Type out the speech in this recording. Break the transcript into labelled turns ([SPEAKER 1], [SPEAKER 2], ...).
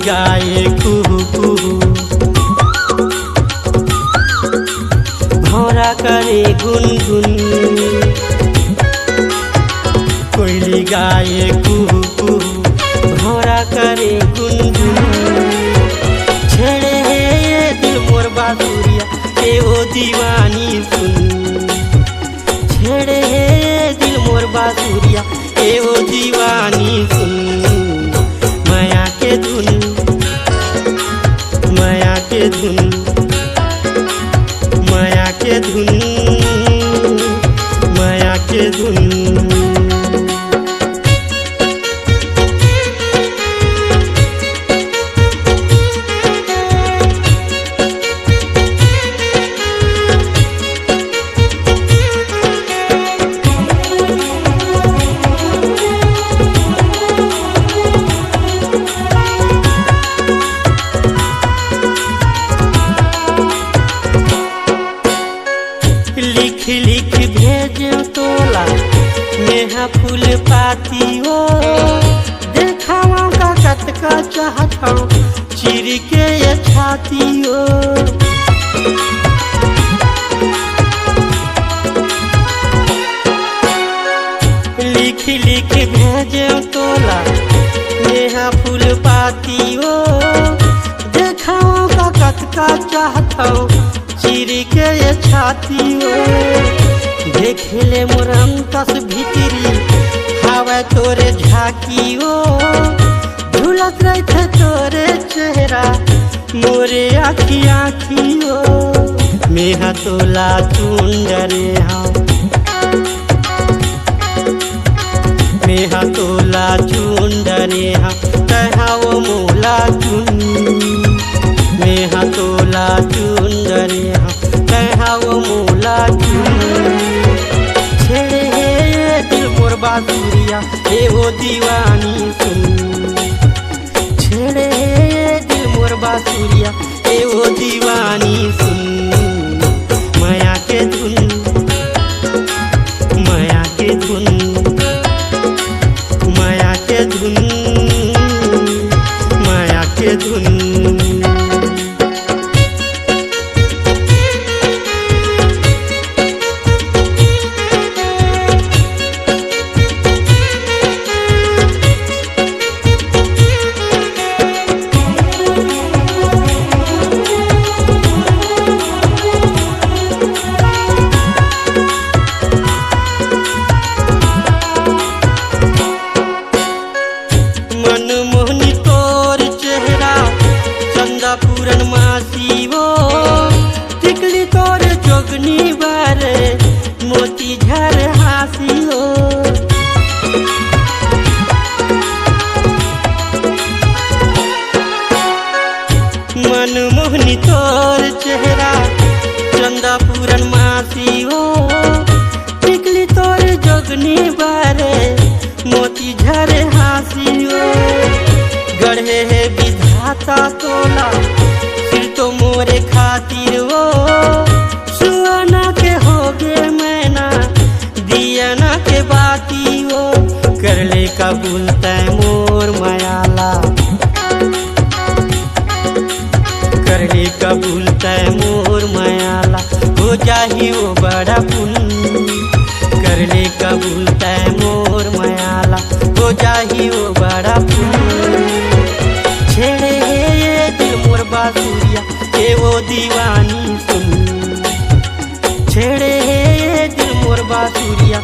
[SPEAKER 1] गाए कुहू कुहू, भौरा करे गुनगुन। कोयली गाए कुहू कुहू, भौरा करे गुनगुन। छेड़े है ये दिल मोर बासुरिया, ए ओ दीवानी सुन। छेड़े है ये दिल मोर बासुरिया, ए ओ दीवानी सुन। माया के धुन, माया के धुन, माया के धुन, माया के धुन। लिख लिख भेजो तोला नेहा फूल पाती हो। देखावा का कतका चाहता चिर के ये छाती हो। लिख लिख भेजो तोला नेहा फूल पाती हो। देखावा का कतका चाहता चिर के ये छाती हो। देखेले मोरम तस भीतरी हवा तोरे झाकी हो। झूलत रहते तोरे चेहरा मोरे आखी आखी हो। मेहा तोला चुंडरे हाँ, मेहा तोला चुंडरे हाँ, तहा वो मोला चुन। मेहा तोला चुंडरे हाँ, तहा वो मोला चुन। छेड़े है दिल मोर बासुरिया, ए वो दीवानी सुन। छेड़े है दिल मोर बासुरिया, ए वो दीवानी सुन। माया के धुन, माया के धुन, माया के धुन, माया के धुन। मनमोहनी तोर चेहरा चंदा पूरन मासी वो। टिकली तोर जोगनी बारे मोती झर हासी हो। मनमोहनी तोर चेहरा चंदा पूरन मासी हो। टिकली तोर जोगनी बारे मोती झर हासी हो। गढ़े है विधाता तोला फिर तो मोरे खातिर वो। सुहाना के हो गे मैना दियाना के बाती हो। कर ले कबूल तय मोर मायाला, कर ले कबूल तय मोर मायाला। हो जाही वो बड़ा पुन, कर ले कबूल तय मोर मायाला। हो जाही वो बड़ा पुन। छेड़े है ये दिल मोर बासुरिया, ए वो दीवानी सुन। छेड़े है ये दिल मोर बासुरिया,